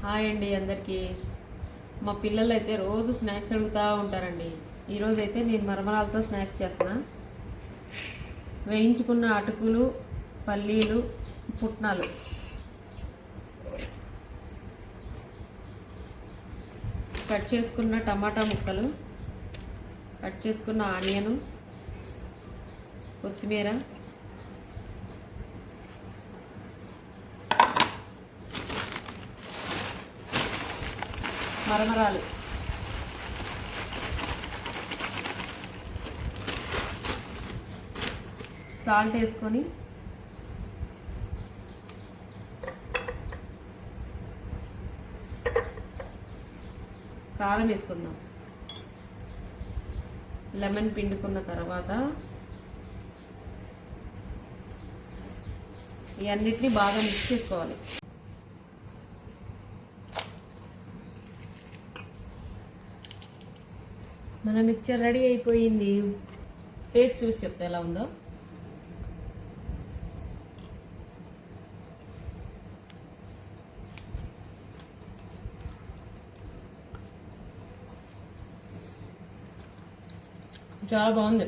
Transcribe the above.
Hi అండి అందరికీ. మా పిల్లలు అయితే రోజు స్నాక్స్ అడుగుతూ ఉంటారండి. ఈరోజు అయితే నేను మరమరాలతో స్నాక్స్ చేస్తున్నా. వేయించుకున్న అటుకులు, పల్లీలు, పుట్నాలు, కట్ చేసుకున్న టమాటా ముక్కలు, కట్ చేసుకున్న ఆనియను, కొత్తిమీర, మరమరాలు, సాల్ట్ వేసుకొని కారం వేసుకుందాం. లెమన్ పిండుకున్న తర్వాత ఇవన్నిటిని బాగా మిక్స్ చేసుకోవాలి. మన మిక్చర్ రెడీ అయిపోయింది. టేస్ట్ చూసి చెప్తే ఎలా ఉందో. చాలా బాగుంది.